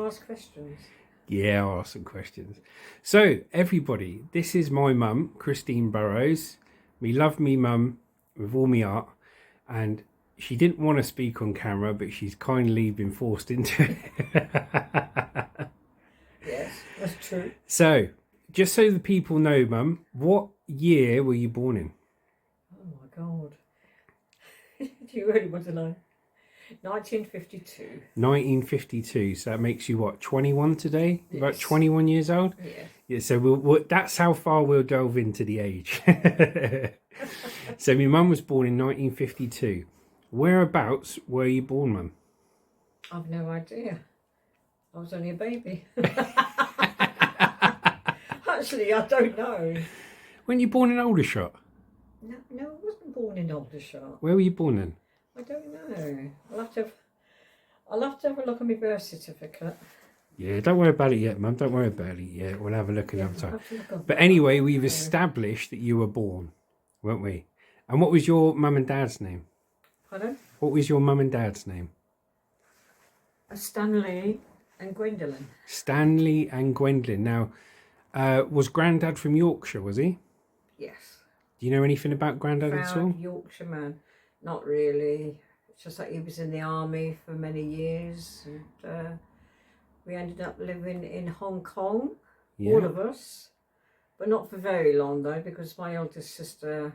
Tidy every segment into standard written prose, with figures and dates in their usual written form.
to ask questions? Yeah, I'll ask some questions. So, everybody, this is my mum, Christine Burrows. Me love me mum with all me heart. And she didn't want to speak on camera, but she's kindly been forced into it. Yes, that's true. So, just so the people know, mum, what year were you born in? Oh my God. Do you really want to know? 1952. 1952. So that makes you what, 21 today? Yes. About 21 years old? Yeah. Yeah, so that's how far we'll delve into the age. So my mum was born in 1952. Whereabouts were you born, mum? I've no idea. I was only a baby. Actually, I don't know. Weren't you born in Aldershot? No, I wasn't born in Aldershot. Where were you born then? I don't know. I'll have to have a look at my birth certificate. Yeah, don't worry about it yet, mum. Don't worry about it yet. We'll have a look another time. But But anyway, we've established that you were born, weren't we? And what was your mum and dad's name? Pardon? What was your mum and dad's name? Stanley and Gwendolyn. Stanley and Gwendolyn. Now, was Grandad from Yorkshire, was he? Yes. Do you know anything about Grandad at all? Proud Yorkshire man. Not really. It's just that he was in the army for many years, and we ended up living in Hong Kong, Yeah. all of us, but not for very long though, because my eldest sister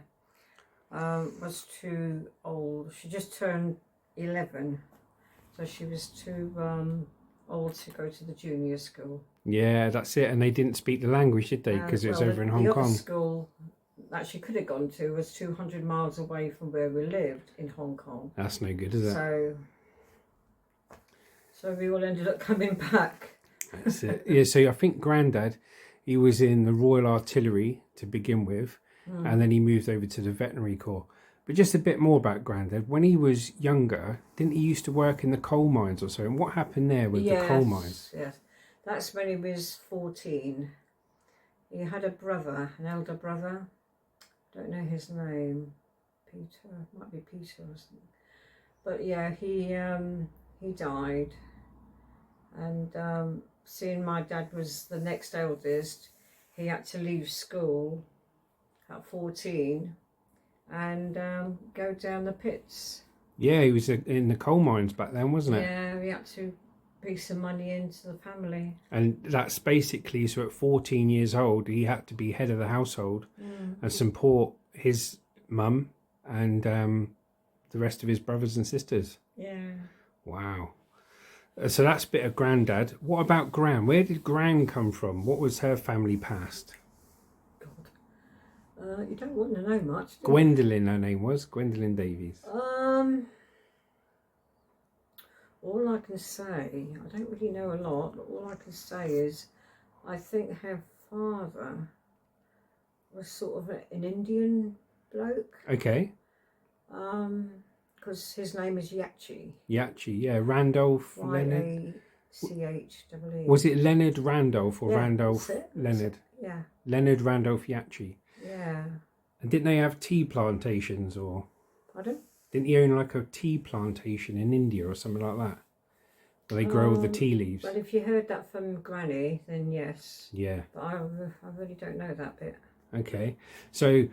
was too old. She just turned 11, so she was too old to go to the junior school. Yeah, that's it. And they didn't speak the language, did they? Because it was over in Hong The Kong. other school that she could have gone to was 200 miles away from where we lived in Hong Kong. That's no good, is it? So we all ended up coming back. That's it. Yeah, so I think Grandad, he was in the Royal Artillery to begin with, and then he moved over to the Veterinary Corps. But just a bit more about Grandad. When he was younger, didn't he used to work in the coal mines or so? And what happened there with the coal mines? Yes, that's when he was 14. He had a brother, an elder brother. Don't know his name. Peter, might be Peter or something. But yeah, he died. And seeing my dad was the next eldest, he had to leave school at 14 and go down the pits. Yeah, he was in the coal mines back then, wasn't it? Yeah, he had to bring some money into the family. And that's basically, so at 14 years old, he had to be head of the household and support his mum and the rest of his brothers and sisters. Yeah. Wow. So that's a bit of Grandad. What about Gran? Where did Gran come from? What was her family past? God. You don't want to know much, do you? Gwendolyn, her name was. Gwendolyn Davies. All I can say, I don't really know a lot, but all I can say is I think her father was sort of an Indian bloke. Okay. Because his name is Yachi. Yachi, yeah. Randolph Leonard. Y-A-C-H-E-E. Was it Leonard Randolph or Randolph Leonard? Yeah. Leonard Randolph Yachi. Yeah. And didn't they have tea plantations or? Pardon? Didn't he own like a tea plantation in India or something like that? Where they grow all the tea leaves. Well, if you heard that from Granny, then yes. Yeah. But I really don't know that bit. Okay. So,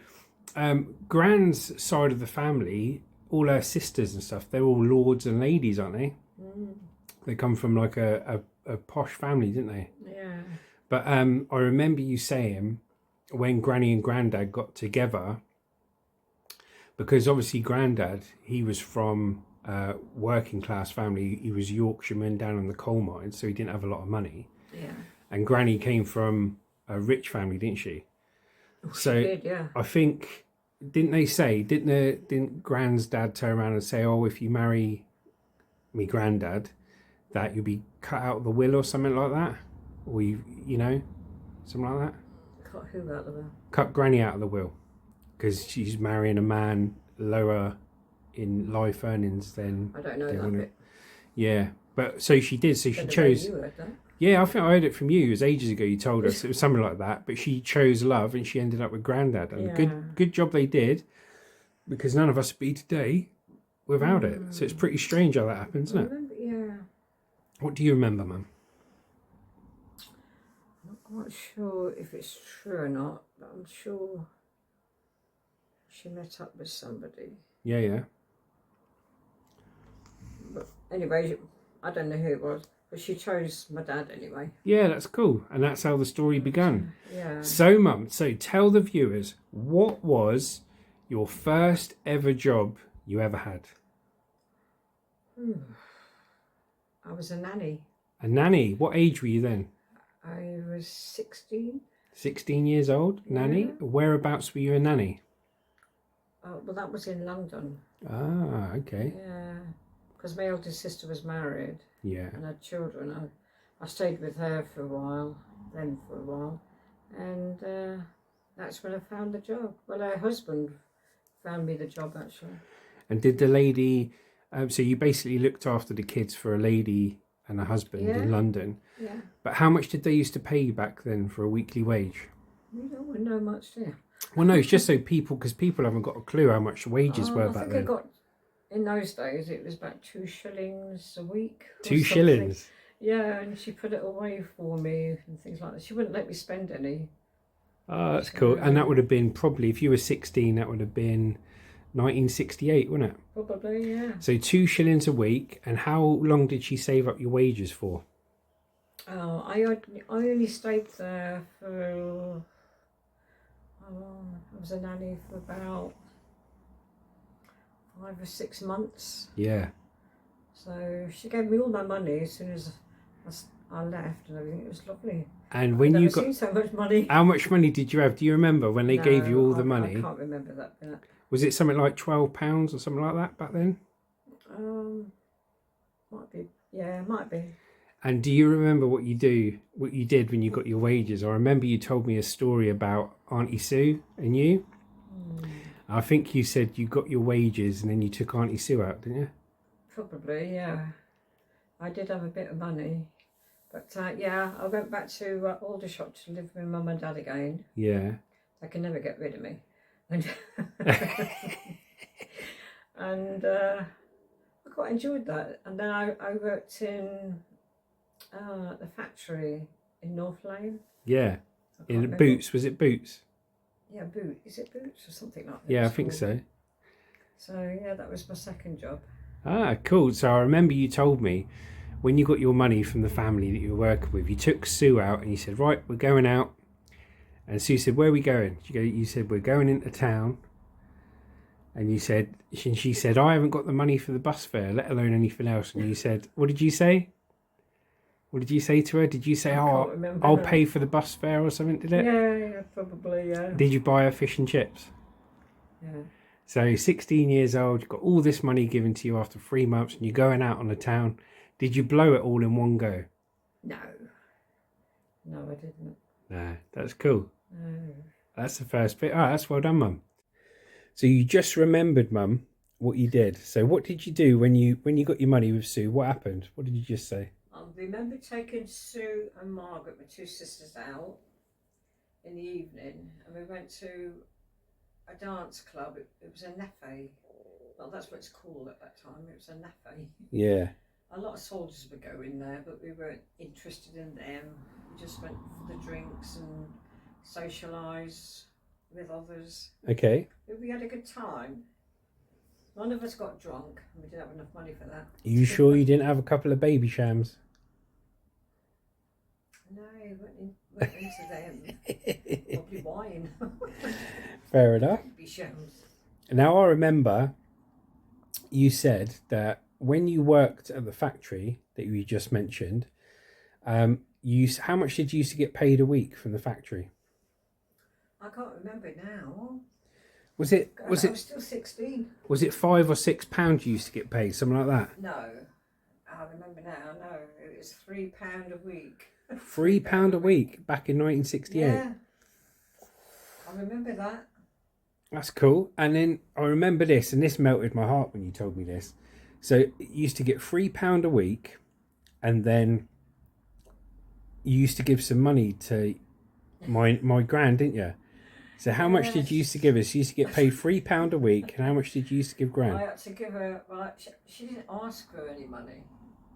Gran's side of the family, all her sisters and stuff, they're all lords and ladies, aren't they? They come from like a posh family, didn't they? Yeah. But I remember you saying when Granny and Grandad got together, because obviously Grandad, he was from a working class family. He was Yorkshireman down in the coal mines, so he didn't have a lot of money. Yeah. And Granny came from a rich family, didn't she? So She did, yeah. I think, didn't Gran's dad turn around and say, oh, if you marry me Grandad, that you'll be cut out of the will or something like that? Or you know, something like that? Cut who out of the will? Cut Granny out of the will. Because she's marrying a man lower in life earnings than... I don't know that bit. Yeah, but so she did. So she chose... You heard that. Yeah, I think I heard it from you. It was ages ago you told us. It was something like that. But she chose love and she ended up with Grandad. And good job they did. Because none of us would be today without it. So it's pretty strange how that happens, isn't it? Yeah. What do you remember, Mum? I'm not sure if it's true or not, but I'm sure she met up with somebody. Yeah, yeah. But anyway, I don't know who it was, but she chose my dad anyway. Yeah, that's cool. And that's how the story began. Yeah. So, Mum, so tell the viewers, what was your first ever job you ever had? I was a nanny. A nanny. What age were you then? I was 16. 16 years old, nanny. Yeah. Whereabouts were you a nanny? Well, that was in London. Ah, okay. Yeah, because my eldest sister was married Yeah. and had children. I stayed with her for a while, and that's when I found the job. Well, her husband found me the job, actually. And did the lady, so you basically looked after the kids for a lady and a husband in London. Yeah. But how much did they used to pay you back then for a weekly wage? We don't know much, do you? Well, no, it's just so because people haven't got a clue how much wages were back then. I got, in those days, it was about 2 shillings a week. 2 shillings? Yeah, and she put it away for me and things like that. She wouldn't let me spend any. Oh, that's cool. And that would have been probably, if you were 16, that would have been 1968, wouldn't it? Probably, yeah. So 2 shillings a week. And how long did she save up your wages for? Oh, I only stayed there for... I was a nanny for about 5 or 6 months. Yeah. So she gave me all my money as soon as I left and everything. It was lovely. And when you got seen so much money. How much money did you have? Do you remember when they gave you all the money? I can't remember that bit. Was it something like £12 or something like that back then? Might be. Yeah, might be. And do you remember what you did when you got your wages? I remember you told me a story about Auntie Sue and you. I think you said you got your wages and then you took Auntie Sue out, didn't you? Probably, yeah. I did have a bit of money. But yeah, I went back to Aldershot to live with Mum and Dad again. Yeah. They can never get rid of me. And, and I quite enjoyed that. And then I worked in the factory in North Lane. Yeah. In Boots, was it Boots? Yeah, Is it Boots or something like that? Yeah, I think so. So yeah, that was my second job. Ah, cool. So I remember you told me when you got your money from the family that you were working with, you took Sue out and you said, right, we're going out. And Sue said, where are we going? You said, we're going into town. And she said, I haven't got the money for the bus fare, let alone anything else. And you said, what did you say? What did you say to her? Did you say, I'll pay for the bus fare or something, did it? Yeah, probably, yeah. Did you buy her fish and chips? Yeah. So 16 years old, you've got all this money given to you after 3 months and you're going out on the town. Did you blow it all in one go? No, I didn't. No, that's cool. No. That's the first bit. Oh, that's well done, Mum. So you just remembered, Mum, what you did. So what did you do when you got your money with Sue? What happened? What did you just say? I remember taking Sue and Margaret, my 2 sisters, out in the evening, and we went to a dance club. It was a naffy. Well, that's what it's called at that time. It was a naffy. Yeah. A lot of soldiers would go in there, but we weren't interested in them. We just went for the drinks and socialise with others. Okay. But we had a good time. None of us got drunk, and we didn't have enough money for that. Are you sure you didn't have a couple of baby shams? No, weren't into them. Probably wine. Fair enough. Baby shams. Now I remember you said that when you worked at the factory that you just mentioned, how much did you used to get paid a week from the factory? I can't remember now. Was it? I was still 16. Was it £5 or £6 you used to get paid, something like that? No, I remember now. No, it was £3 a week. £3 a week back in 1968. Yeah, I remember that. That's cool. And then I remember this, and this melted my heart when you told me this. So you used to get £3 a week, and then you used to give some money to my gran, didn't you? So how much did you used to give us? You used to get paid £3 a week, and how much did you used to give gran? I had to give her. Well, she didn't ask for any money,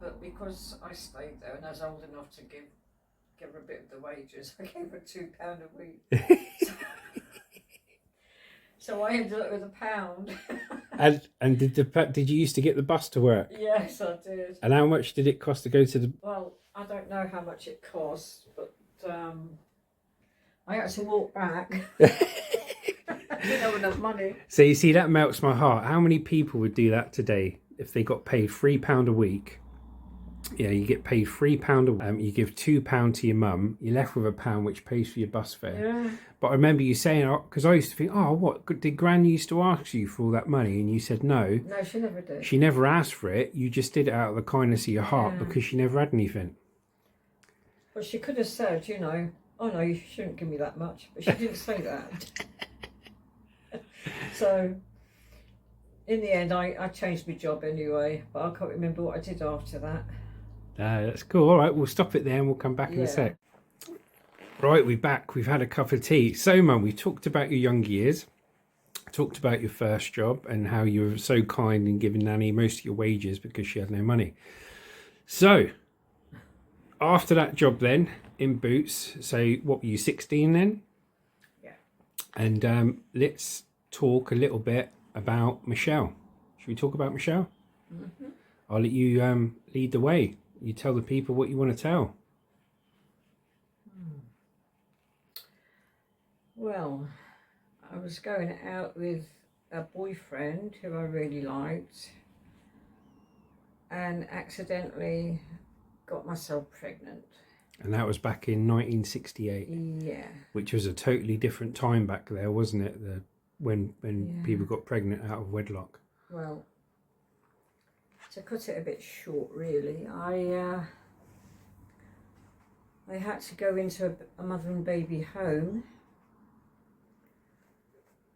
but because I stayed there and I was old enough to give give her a bit of the wages. I gave her £2 a week. So I ended up with £1. And did you used to get the bus to work? Yes, I did. And how much did it cost to go to the? Well, I don't know how much it cost, but I had to walk back. I didn't have enough money. So you see, that melts my heart. How many people would do that today if they got paid £3 a week? Yeah, you get paid £3 a week. You give £2 to your mum. You're left with £1, which pays for your bus fare. Yeah. But I remember you saying, because I used to think, oh, what did Gran used to ask you for all that money? And you said no. No, she never did. She never asked for it. You just did it out of the kindness of your heart because she never had anything. Well, she could have said, you know, oh no, you shouldn't give me that much. But she didn't say that. So, in the end, I changed my job anyway. But I can't remember what I did after that. That's cool. All right, we'll stop it there and we'll come back in a sec. Right, we're back. We've had a cup of tea. So, Mum, we talked about your young years. Talked about your first job and how you were so kind in giving Nanny most of your wages because she had no money. So, after that job then, in Boots, so what were you, 16 then? Yeah. And let's talk a little bit about Michelle. Should we talk about Michelle? Mm-hmm. I'll let you lead the way. You tell the people what you want to tell. Well, I was going out with a boyfriend who I really liked and accidentally got myself pregnant. And that was back in 1968. Yeah. Which was a totally different time back there, wasn't it? When people got pregnant out of wedlock. Well, to cut it a bit short, really, I had to go into a mother and baby home.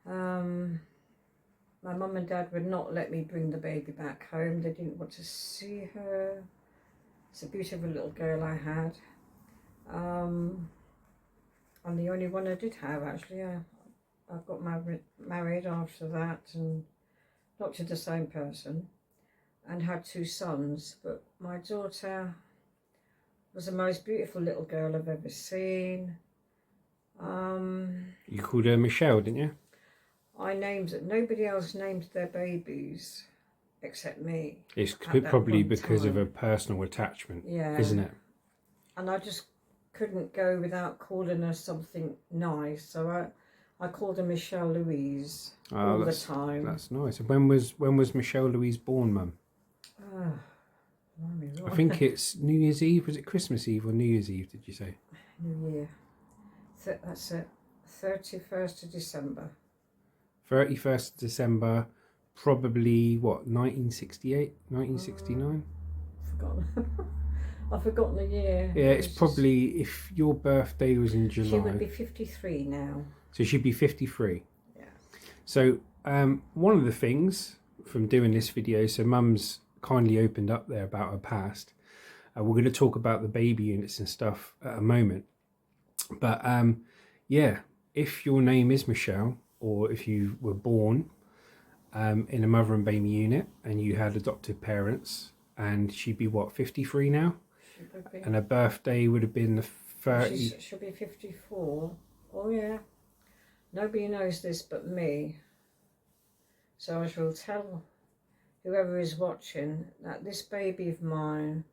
My mum and dad would not let me bring the baby back home. They didn't want to see her. It's a beautiful little girl I had. And the only one I did have, actually. I got married after that, and not to the same person, and had 2 sons. But my daughter was the most beautiful little girl I've ever seen. You called her Michelle, didn't you? I named it. Nobody else named their babies except me. It's probably because of a personal attachment, isn't it? And I just couldn't go without calling her something nice, so I called her Michelle Louise all the time. That's nice. And when was Michelle Louise born, Mum? I think it's New Year's Eve. Was it Christmas Eve or New Year's Eve, did you say? New Year. That's it. 31st of December. 31st of December, probably, what, 1968, 1969? Forgotten. I've forgotten the year. Yeah, it's probably, if your birthday was in July. She would be 53 now. So she'd be 53. Yeah. So one of the things from doing this video, so Mum's kindly opened up there about her past. We're going to talk about the baby units and stuff at a moment. But yeah, if your name is Michelle, or if you were born in a mother and baby unit and you had adoptive parents, and she'd be what, 53 now? And her birthday would have been the 30. She'll be 54. Oh yeah. Nobody knows this but me. So I shall tell whoever is watching that this baby of mine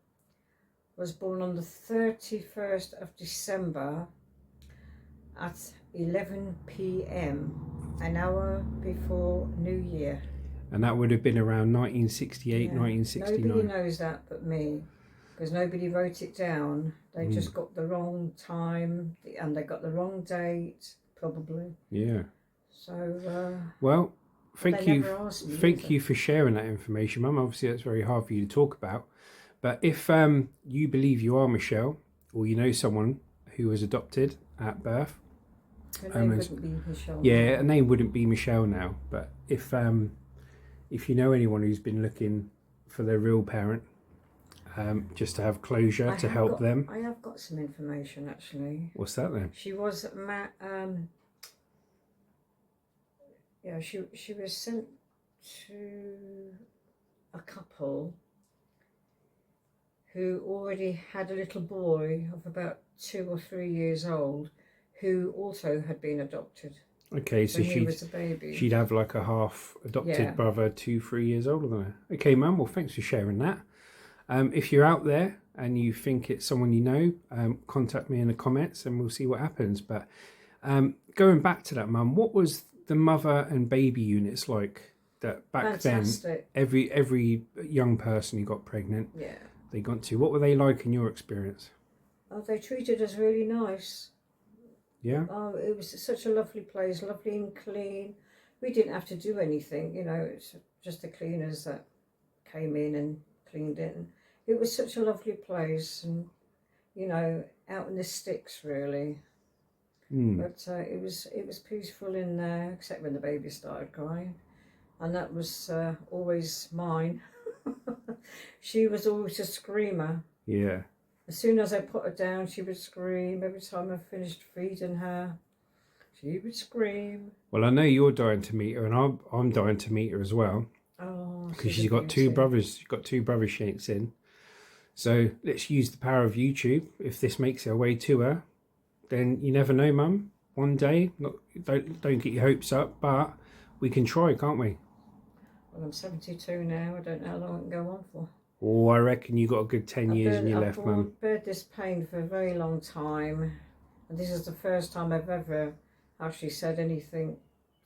was born on the 31st of December at 11 p.m, an hour before New Year. And that would have been around 1968, 1969. Nobody knows that but me, because nobody wrote it down. They just got the wrong time and they got the wrong date, probably. Yeah. So, well, thank you for sharing that information, Mum. Obviously, that's very hard for you to talk about. But if you believe you are Michelle, or you know someone who was adopted at birth, her name wouldn't be Michelle. Yeah, her name wouldn't be Michelle now. But if you know anyone who's been looking for their real parent, just to have closure, to help them. I have got some information, actually. What's that then? She was she was sent to a couple who already had a little boy of about 2 or 3 years old, who also had been adopted. Okay, so When he was a baby. she'd have like a half adopted brother, 2-3 years older than her. Okay, Mum. Well, thanks for sharing that. If you're out there and you think it's someone you know, contact me in the comments and we'll see what happens. But going back to that, Mum, what was the mother and baby units like that back Fantastic. then? Every young person who got pregnant, Yeah. they got to. What were they like in your experience? Oh, they treated us really nice. Yeah. Oh, it was such a lovely place, lovely and clean. We didn't have to do anything, you know, it's just the cleaners that came in and cleaned it. And it was such a lovely place, and, you know, out in the sticks, really. But it was peaceful in there, except when the baby started crying. And that was always mine. She was always a screamer. Yeah. As soon as I put her down, she would scream. Every time I finished feeding her, she would scream. Well, I know you're dying to meet her, and I'm dying to meet her as well. Oh, because she's got two brothers. She's got two brothers she ain't seen. So let's use the power of YouTube. If this makes her way to her, then you never know, Mum. One day, don't get your hopes up, but we can try, can't we? Well, I'm 72 now. I don't know how long it can go on for. Oh, I reckon you got a good 10 years in your left, Mum. I've bear this pain for a very long time, and this is the first time I've ever actually said anything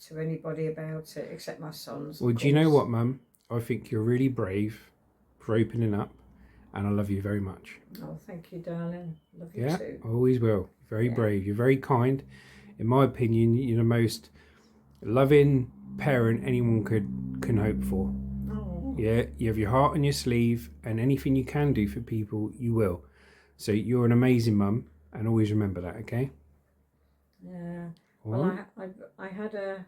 to anybody about it, except my sons. Well, do you know what, Mum? I think you're really brave for opening up, and I love you very much. Oh, thank you, darling. Love you too. I always will. Very brave. You're very kind. In my opinion, you're the most loving parent anyone can hope for. Oh. Yeah, you have your heart on your sleeve, and anything you can do for people, you will. So you're an amazing mum, and always remember that, okay? Yeah. All Well, right. I had her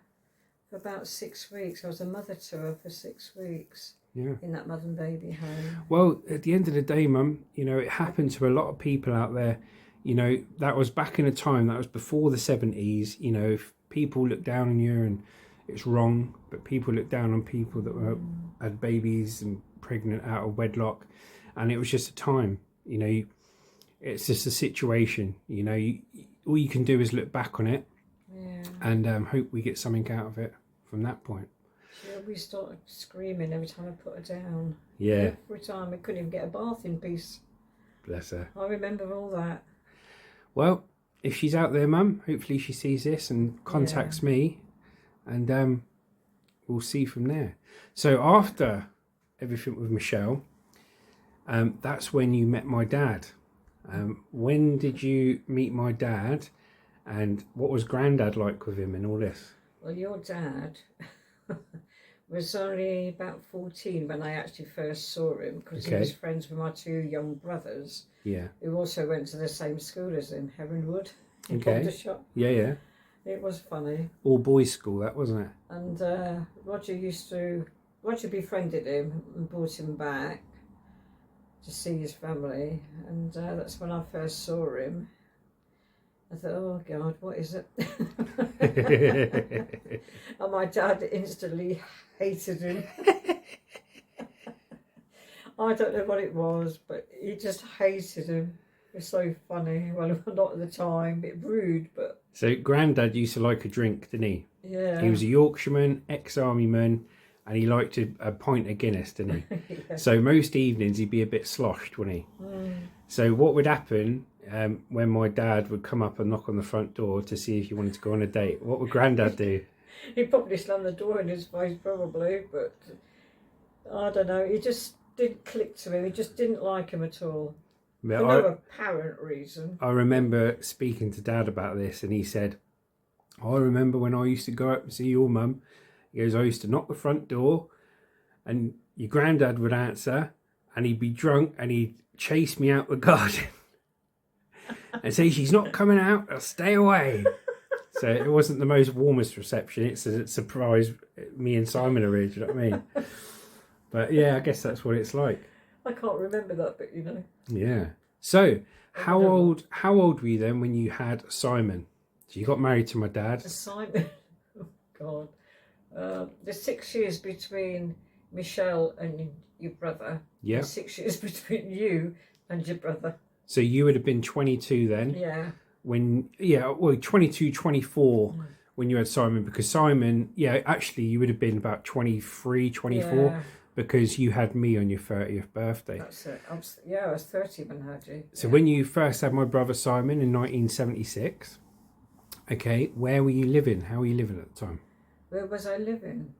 for about 6 weeks. I was a mother to her for 6 weeks. Yeah. In that mother and baby home. Well, at the end of the day, Mum, you know, it happened to a lot of people out there. You know, that was back in a time, that was before the 70s. You know, if people look down on you, and it's wrong, but people look down on people that had babies and pregnant out of wedlock. And it was just a time, you know, it's just a situation, you know, all you can do is look back on it and hope we get something out of it from that point. She always started screaming every time I put her down. Yeah. Every time. I couldn't even get a bath in peace. Bless her. I remember all that. Well, if she's out there, Mum, hopefully she sees this and contacts me, and we'll see from there. So after everything with Michelle, that's when you met my dad. When did you meet my dad, and what was Grandad like with him and all this? Well, your dad was only about 14 when I actually first saw him, because he was friends with my two young brothers, who also went to the same school as him, Heronwood, in Aldershot. Yeah. It was funny. All boys school, that, wasn't it? And Roger befriended him and brought him back to see his family, and that's when I first saw him. I thought, oh God, what is it? And my dad instantly hated him. I don't know what it was, but he just hated him. It was so funny. Well, not at the time, a bit rude, but... So Grandad used to like a drink, didn't he? Yeah. He was a Yorkshireman, ex-army man, and he liked a pint of Guinness, didn't he? So most evenings he'd be a bit sloshed, wouldn't he? So what would happen when my dad would come up and knock on the front door to see if you wanted to go on a date? What would Grandad do? He'd probably slam the door in his face, probably, but I don't know. He just didn't click to him. He just didn't like him at all. But For no apparent reason. I remember speaking to Dad about this, and he said, I remember when I used to go up and see your mum. He goes, I used to knock the front door, and your Grandad would answer, and he'd be drunk, and he'd chase me out the garden and say, she's not coming out, I'll stay away. So it wasn't the most warmest reception. It's a surprise me and Simon are here, do you know what I mean? But yeah, I guess that's what it's like. I can't remember that, but you know. Yeah. So how old were you then when you had Simon? So you got married to my dad. Simon, oh God. There's 6 years between Michelle and your brother. Yeah. There's 6 years between you and your brother. So you would have been 22 then. Yeah. When 22, 24 when you had Simon, because Simon, actually you would have been about 23, 24 Yeah. because you had me on your 30th birthday. That's it. I was 30 when I had you. So when you first had my brother Simon in 1976, okay, where were you living? How were you living at the time? Where was I living?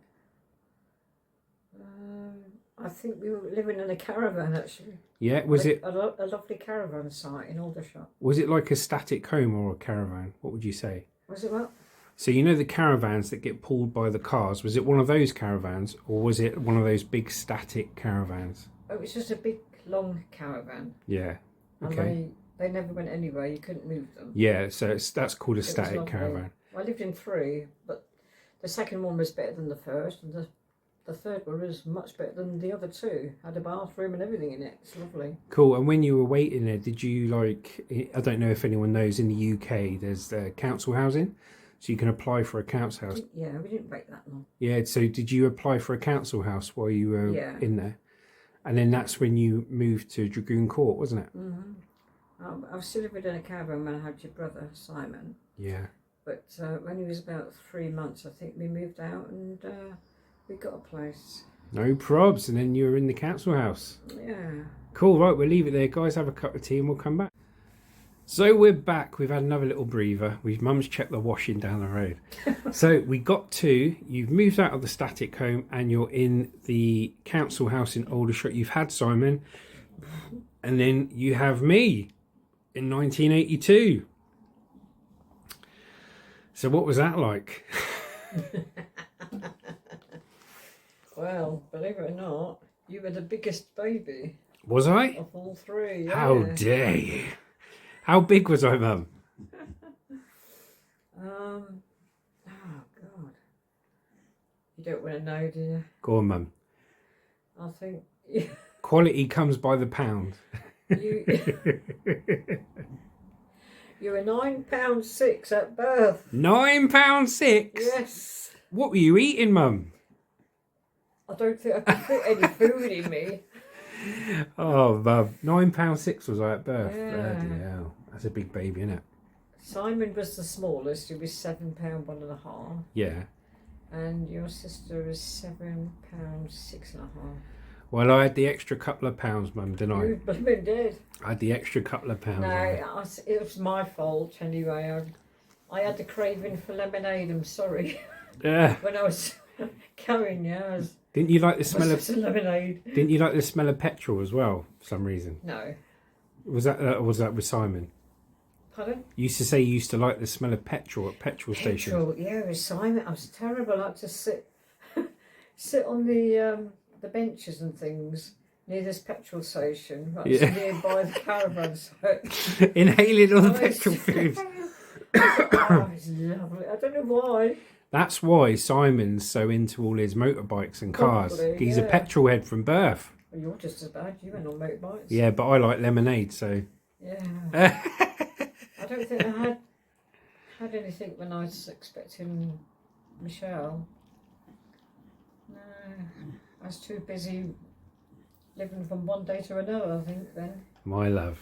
I think we were living in a caravan, actually. Yeah, was it a lovely caravan site in Aldershot? Was it like a static home or a caravan? What would you say? Was it what? So you know the caravans that get pulled by the cars, was it one of those caravans or was it one of those big static caravans? It was just a big, long caravan. Yeah. Okay. And they never went anywhere, you couldn't move them. Yeah, so that's called a It was static lovely. caravan. I lived in 3, but the second one was better than the first, and the third one was much better than the other 2. Had a bathroom and everything in it. It's lovely. Cool. And when you were waiting there, did you I don't know if anyone knows, in the UK there's council housing, so you can apply for a council house. Yeah, we didn't wait that long. Yeah, so did you apply for a council house while you were in there? And then that's when you moved to Dragoon Court, wasn't it? Mm-hmm. I was still living in a caravan when I had your brother, Simon. Yeah. But when he was about 3 months, I think we moved out and we got a place. No probs. And then you were in the council house. Yeah. Cool. Right, we'll leave it there, guys. Have a cup of tea and we'll come back. So we're back. We've had another little breather. Mum's checked the washing down the road. So we got to, you've moved out of the static home and you're in the council house in Aldershot. You've had Simon. And then you have me in 1982. So what was that like? Well, believe it or not, you were the biggest baby. Was I? Of all 3. Yeah. How dare you? How big was I, Mum? Oh God. You don't want to know, do you? Go on, Mum. I think Quality comes by the pound. you you were £9.6 at birth. £9.6? Yes. What were you eating, Mum? I don't think I could fit any food in me. Oh, Mum. £9.6 was I at birth. Yeah. Bloody hell. That's a big baby, isn't it? Simon was the smallest. He was £7.1.5, Yeah. and your sister was £7.6.5. Well, I had the extra couple of pounds, Mum, didn't I? You blooming did. I had the extra couple of pounds. No, it was my fault anyway. I had the craving for lemonade. I'm sorry. Yeah. When I was going, yeah, Didn't you like the smell of lemonade? Didn't you like the smell of petrol as well, for some reason? No. Was that with Simon? Pardon? You used to say you used to like the smell of petrol at petrol stations. Petrol, yeah, it was Simon. I was terrible. I had to sit on the benches and things near this petrol station, right, nearby the caravan site. Inhaling all the petrol fumes. Oh, it's lovely. I don't know why. That's why Simon's so into all his motorbikes and cars. Probably, He's a yeah. petrol head from birth. Well, you're just as bad. You went on motorbikes. Yeah, but I like lemonade, so. Yeah. I don't think I had anything when I was expecting Michelle. No, I was too busy living from one day to another, I think, then. My love.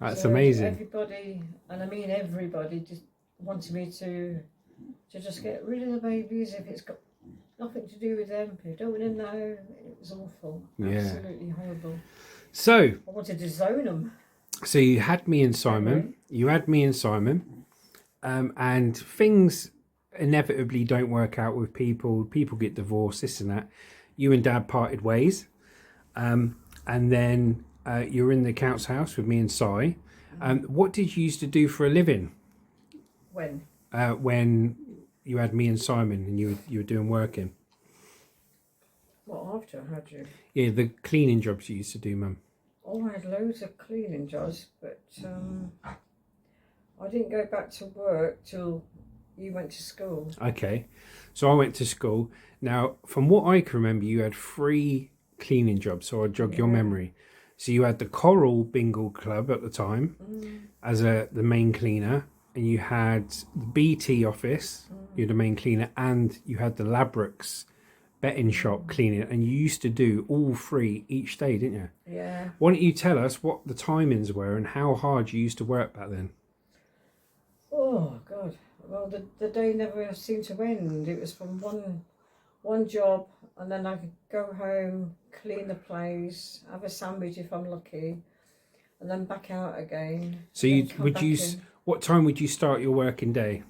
That's So amazing. Everybody, and I mean everybody, just wanted me to just get rid of the babies if it's got nothing to do with them. You don't want to know. It was awful. Yeah. Absolutely horrible. So I wanted to zone them. So you had me and Simon. You had me and Simon. And things inevitably don't work out with people. People get divorced, this and that. You and Dad parted ways. And then you were in the council house with me and Si. What did you used to do for a living? When you had me and Simon and you were doing working? What, after had you? Yeah, the cleaning jobs you used to do, Mum. Oh, I had loads of cleaning jobs, but I didn't go back to work till you went to school. Okay, so I went to school. Now, from what I can remember, you had 3 cleaning jobs, so I'll jog your memory. So you had the Coral Bingle Club at the time as the main cleaner, and you had the BT office, you're the main cleaner, and you had the Labrooks betting shop cleaning, and you used to do all 3 each day, didn't you? Yeah. Why don't you tell us what the timings were and how hard you used to work back then? Oh God. Well, the day never seemed to end. It was from one job, and then I could go home, clean the place, have a sandwich if I'm lucky, and then back out again. So what time would you start your working day?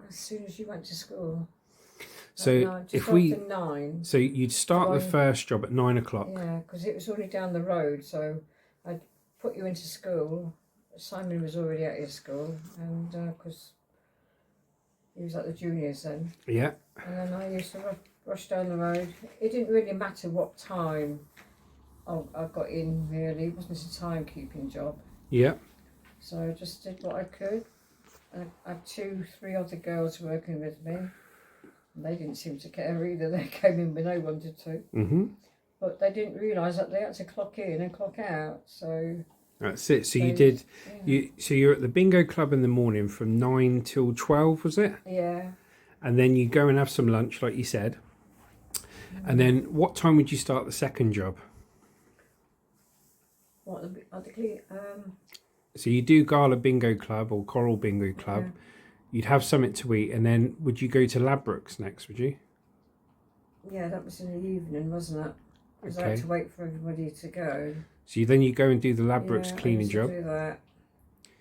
As soon as you went to school. So after 9. so you'd start the first job at 9 o'clock. Yeah, because it was only down the road, so I'd put you into school. Simon was already at his school, and because he was at the juniors then. Yeah. And then I used to rush down the road. It didn't really matter what time I got in, really. It wasn't a timekeeping job. Yeah. So I just did what I could. And I had 3 other girls working with me. And they didn't seem to care either. They came in when they wanted to. Mm-hmm. But they didn't realise that they had to clock in and clock out. So that's it. So you did. Yeah. You're at the bingo club in the morning from 9 till 12, was it? Yeah. And then you go and have some lunch, like you said. And then what time would you start the second job? What So you do Gala Bingo Club or Coral Bingo Club. Yeah. You'd have something to eat, and then would you go to Ladbrokes next, would you? Yeah, that was in the evening, wasn't it? Because I had to wait for everybody to go. So then you go and do the Ladbrokes cleaning job. I used to do that.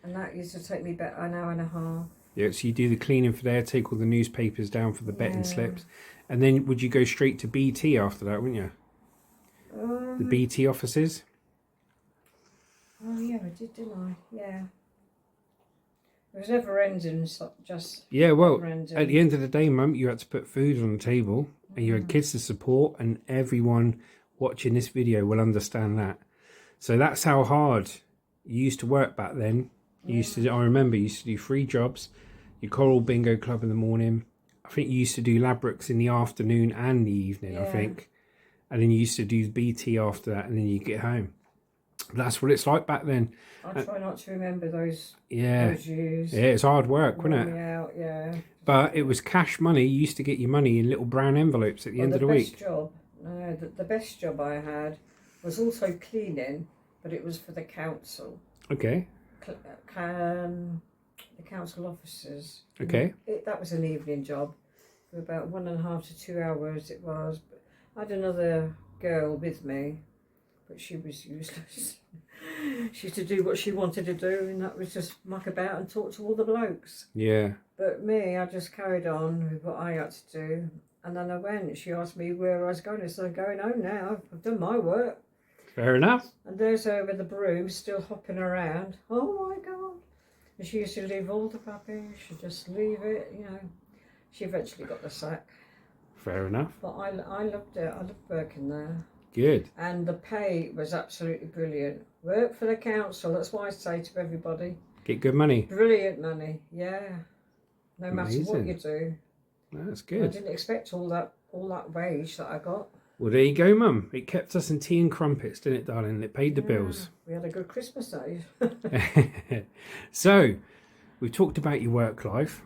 And that used to take me about an hour and a half. Yeah, so you do the cleaning for there, take all the newspapers down for the betting slips. And then would you go straight to BT after that, wouldn't you? The BT offices? Oh, yeah, I did, didn't I? Yeah. It was never ending, just... Yeah, well, at the end of the day, Mum, you had to put food on the table, and you had kids to support, and everyone watching this video will understand that. So that's how hard you used to work back then. I remember you used to do 3 jobs, your Coral Bingo Club in the morning. I think you used to do Ladbrokes in the afternoon and the evening, I think. And then you used to do BT after that, and then you get home. That's what it's like back then. I try not to remember those years. Yeah, it's hard work, wasn't it? Yeah. But it was cash money. You used to get your money in little brown envelopes at the end of the week. The best job I had was also cleaning, but it was for the council. Okay. The council officers. Okay. That was an evening job for about 1.5 to 2 hours it was. But I had another girl with me, but she was useless. She used to do what she wanted to do, and that was just muck about and talk to all the blokes. Yeah. But me, I just carried on with what I had to do. And then I went. She asked me where I was going. I said, I'm going home now. I've done my work. Fair enough. And there's her with the broom still hopping around. Oh my God. And she used to leave all the rubbish. She'd just leave it, you know. She eventually got the sack. Fair enough. But I loved it. I loved working there. Good. And the pay was absolutely brilliant. Work for the council. That's what I say to everybody. Get good money. Brilliant money. Yeah. No matter what you do. That's good. I didn't expect all that wage that I got. Well, there you go, Mum. It kept us in tea and crumpets, didn't it, darling? It paid the bills. We had a good Christmas day. So, we've talked about your work life,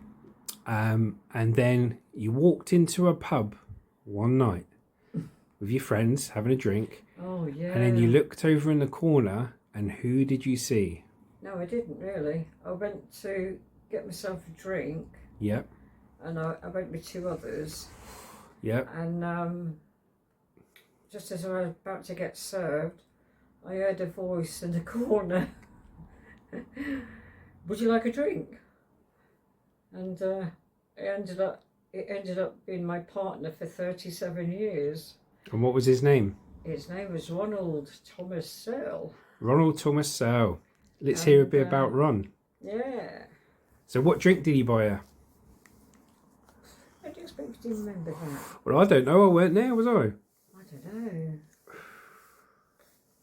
and then you walked into a pub one night with your friends having a drink. Oh, yeah. And then you looked over in the corner, and who did you see? No, I didn't really. I went to get myself a drink. Yep. And I went with 2 others. Yep. And just as I was about to get served, I heard a voice in the corner. Would you like a drink? And it ended up being my partner for 37 years. And what was his name? His name was Ronald Thomas Searle. Ronald Thomas Searle. Let's hear a bit about Ron. Yeah. So what drink did he buy her? I don't expect you to remember that. Well, I don't know. I weren't there, was I? I don't know.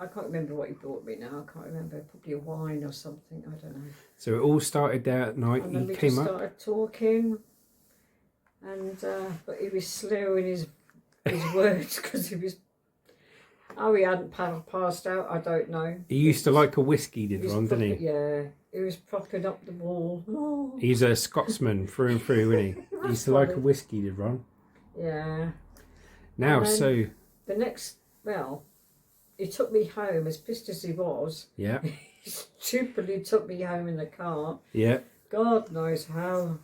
I can't remember what he bought me now. I can't remember. Probably a wine or something. I don't know. So it all started there at night. And then we came just up. started talking. And but he was slow in his words because he was... Oh, he hadn't passed out. I don't know. He used to like a whiskey, did Ron, didn't he? Yeah. He was propping up the wall. Oh. He's a Scotsman through and through, isn't he? He used to like a whiskey, did Ron? Yeah. Now, And then so the next, well, he took me home, as pissed as he was. yeah, He stupidly took me home in the car. yeah, God knows how.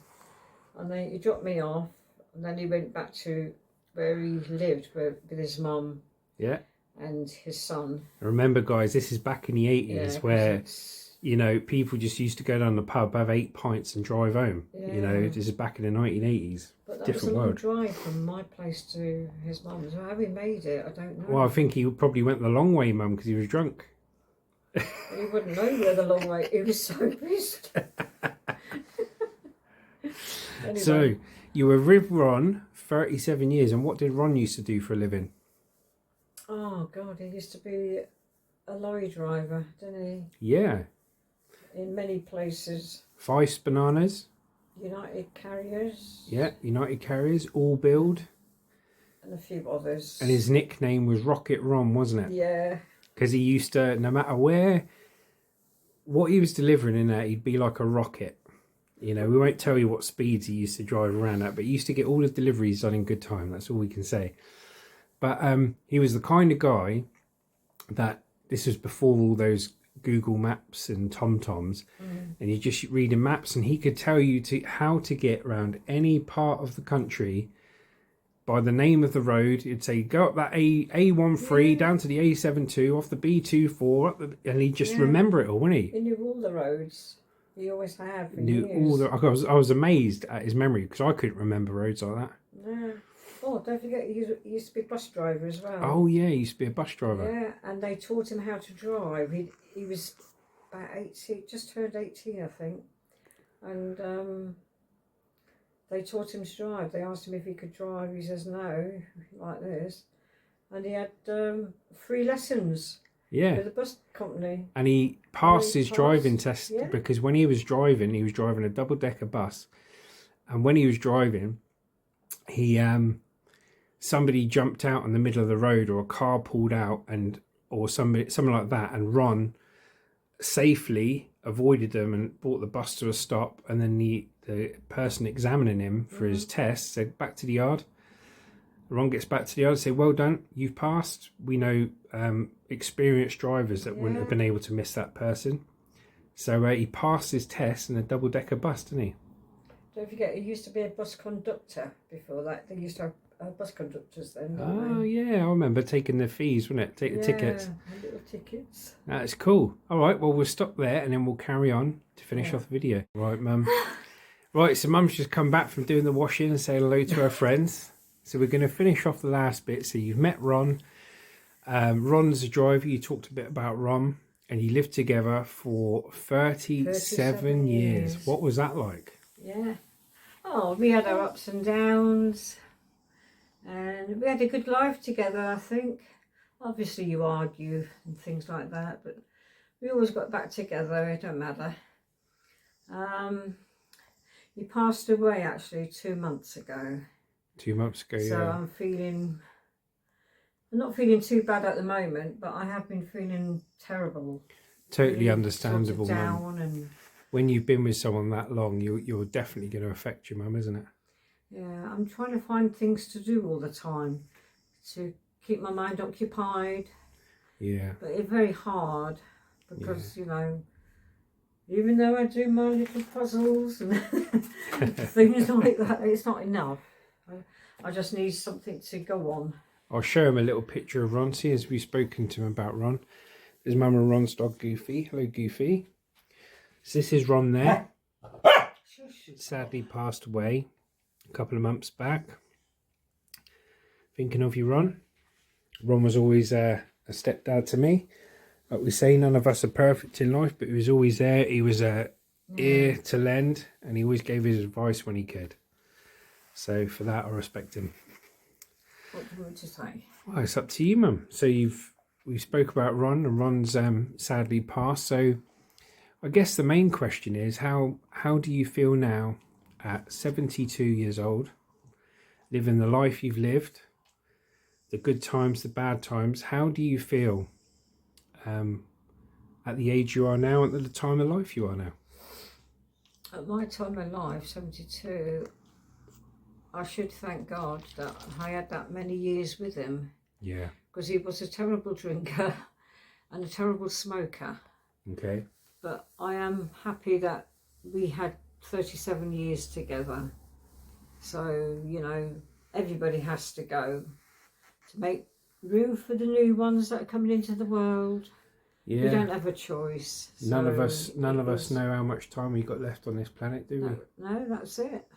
And then he dropped me off, and then he went back to where he lived with his mum yeah. and his son. Remember, guys, this is back in the 80s, Yeah, where people just used to go down the pub, have 8 pints, and drive home. Yeah. This is back in the 1980s. But that Different was a long world. drive from my place to his mum's. So how he made it, I don't know. Well, I think he probably went the long way, Mum, because he was drunk. He wouldn't know where the long way. He was so pissed. Anyway. So, you were with Ron 37 years, and what did Ron used to do for a living? Oh God, he used to be a lorry driver, didn't Yeah. he? In many places. Feist Bananas. United Carriers. Yeah, United Carriers, All Build. And a few others. And his nickname was Rocket Ron, wasn't it? Yeah. Because he used to, no matter what he was delivering in there, he'd be like a rocket. We won't tell you what speeds he used to drive around at, but he used to get all the deliveries done in good time. That's all we can say. But he was the kind of guy that, this was before all those Google Maps and TomToms, and you just reading maps, and he could tell you how to get around any part of the country by the name of the road. He'd say, go up that A13 down to the A72, off the B24, and he'd just remember it all, wouldn't he? He knew all the roads. He always had for Knew years. I was amazed at his memory, because I couldn't remember roads like that. Yeah. Oh, don't forget, he used to be a bus driver as well. Oh yeah, he used to be a bus driver. Yeah, and they taught him how to drive. He was about 18, just turned 18, I think. And they taught him to drive. They asked him if he could drive. He says no, like this. And he had 3 lessons Yeah. with the bus company. And he passed his driving test, yeah. because when he was driving a double-decker bus. And when he was driving, he somebody jumped out in the middle of the road, or a car pulled out, or something like that, and Ron safely avoided them and brought the bus to a stop. And then the person examining him for his test said, back to the yard. Ron gets back to the yard and said, well done, you've passed. We know experienced drivers that wouldn't have been able to miss that person. So he passed his test in a double-decker bus, didn't he? Don't forget, he used to be a bus conductor before that. They used to have bus conductors then, didn't Oh, they? yeah, I remember taking the fees, wasn't it? Take the tickets. Yeah, little tickets. That's cool. All right, well, we'll stop there, and then we'll carry on to finish off the video. Right, Mum. Right, so Mum's just come back from doing the washing and saying hello to her friends. So we're going to finish off the last bit. So you've met Ron. Ron's a driver. You talked a bit about Ron. And you lived together for 37 years. What was that like? Yeah. Oh, we had our ups and downs. And we had a good life together, I think. Obviously you argue and things like that, but we always got back together, it don't matter. He passed away actually 2 months ago. 2 months ago, So yeah. I'm not feeling too bad at the moment, but I have been feeling terrible. Totally Really understandable, sort of Mum. down and When you've been with someone that long, you're definitely going to affect your mum, isn't it? yeah, I'm trying to find things to do all the time to keep my mind occupied. Yeah. But it's very hard because, even though I do my little puzzles and things like that, it's not enough. I just need something to go on. I'll show him a little picture of Ron, see, as we've spoken to him about Ron. There's Mum and Ron's dog, Goofy. Hello, Goofy. So this is Ron there. Sadly passed away a couple of months back. Thinking of you, Ron. Ron was always a stepdad to me. Like we say, none of us are perfect in life, but he was always there. He was a ear to lend, and he always gave his advice when he could. So for that, I respect him. What do you want to say? Well, it's up to you, Mum. So we spoke about Ron, and Ron's sadly passed. So I guess the main question is, how do you feel now at 72 years old, living the life you've lived, the good times, the bad times? How do you feel at the age you are now, at the time of life you are now? At my time of life, 72, I should thank God that I had that many years with him, Yeah. because he was a terrible drinker and a terrible smoker. Okay. But I am happy that we had 37 years together. So, you know, everybody has to go to make room for the new ones that are coming into the world. Yeah. We don't have a choice. None of So us know how much time we got left on this planet, do we? No, that's it.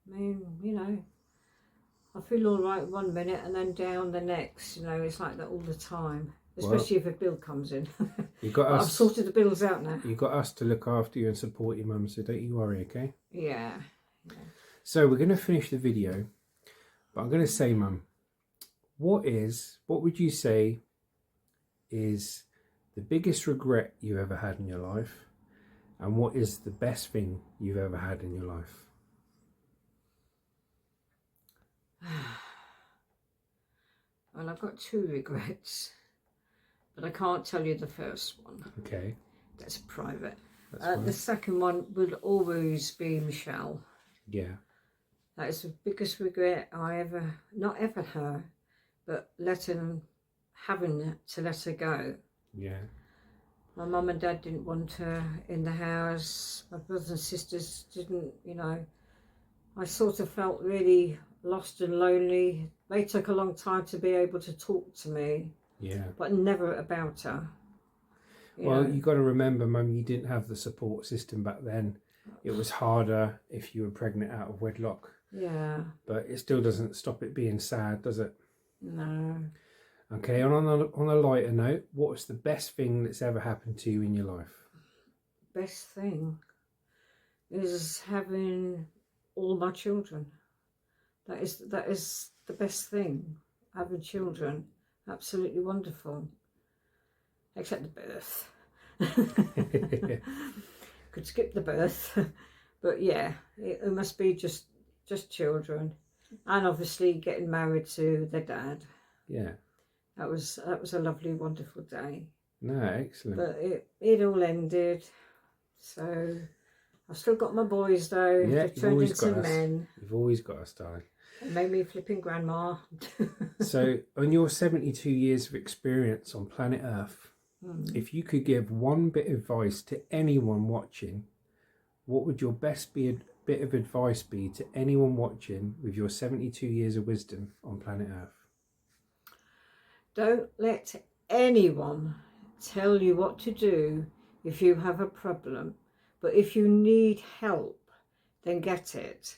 I mean, you know, I feel all right one minute and then down the next. You know, it's like that all the time. Especially if a bill comes in. You got us. I've sorted the bills out now. You got us to look after you and support you, Mum. So don't you worry, okay? Yeah. So we're going to finish the video, but I'm going to say, Mum, what would you say is the biggest regret you ever had in your life, and what is the best thing you've ever had in your life? Well, I've got 2 regrets, but I can't tell you the first one. Okay. That's private. That's The second one will always be Michelle. Yeah. That is the biggest regret I ever, not ever her, but having to let her go. Yeah. My mum and dad didn't want her in the house. My brothers and sisters didn't, you know. I sort of felt really lost and lonely. They took a long time to be able to talk to me. Yeah. But never about her. Well, you got to remember, Mum, you didn't have the support system back then. It was harder if you were pregnant out of wedlock. Yeah. But it still doesn't stop it being sad, does it? No. Okay, and on a lighter note, what's the best thing that's ever happened to you in your life? Best thing is having all my children. That is the best thing. Having children, absolutely wonderful. Except the birth. Could skip the birth, but yeah, it must be just children, and obviously getting married to their dad. Yeah. That was a lovely, wonderful day. No, excellent. But it all ended. So I've still got my boys though. Yeah, They've turned into men. You've always got us, darling. It made me flipping grandma. So, on your 72 years of experience on planet Earth, if you could give one bit of advice to anyone watching, what would your best bit of advice be to anyone watching with your 72 years of wisdom on planet Earth? Don't let anyone tell you what to do if you have a problem. But if you need help, then get it.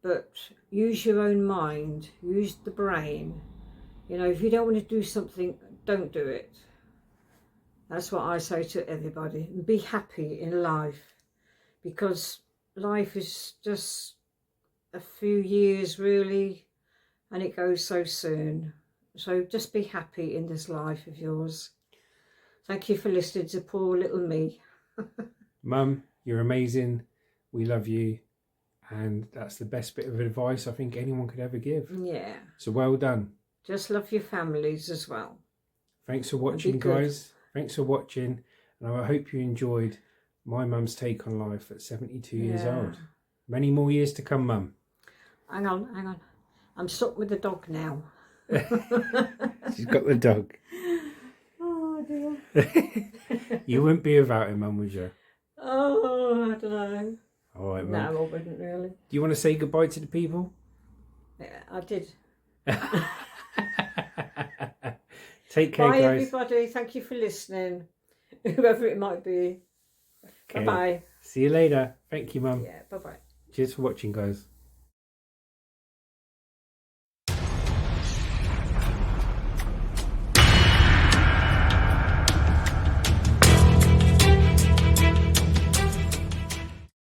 But use your own mind, use the brain. You know, if you don't want to do something, don't do it. That's what I say to everybody. And be happy in life, because life is just a few years really, and it goes so soon. So just be happy in this life of yours. Thank you for listening to poor little me. Mum, you're amazing. We love you. And that's the best bit of advice I think anyone could ever give. Yeah. So well done. Just love your families as well. Thanks for watching, guys. Thanks for watching. And I hope you enjoyed my mum's take on life at 72 years old. Many more years to come, Mum. Hang on. I'm stuck with the dog now. She's got the dog. Oh dear. You wouldn't be without him, Mum, would you? Oh, I don't know. All right, Mum. No, I wouldn't really. Do you want to say goodbye to the people? Yeah, I did. Take care, Bye, guys. everybody. Thank you for listening. Whoever it might be. Okay. Bye-bye. See you later. Thank you, Mum. Yeah, bye-bye. Cheers for watching, guys.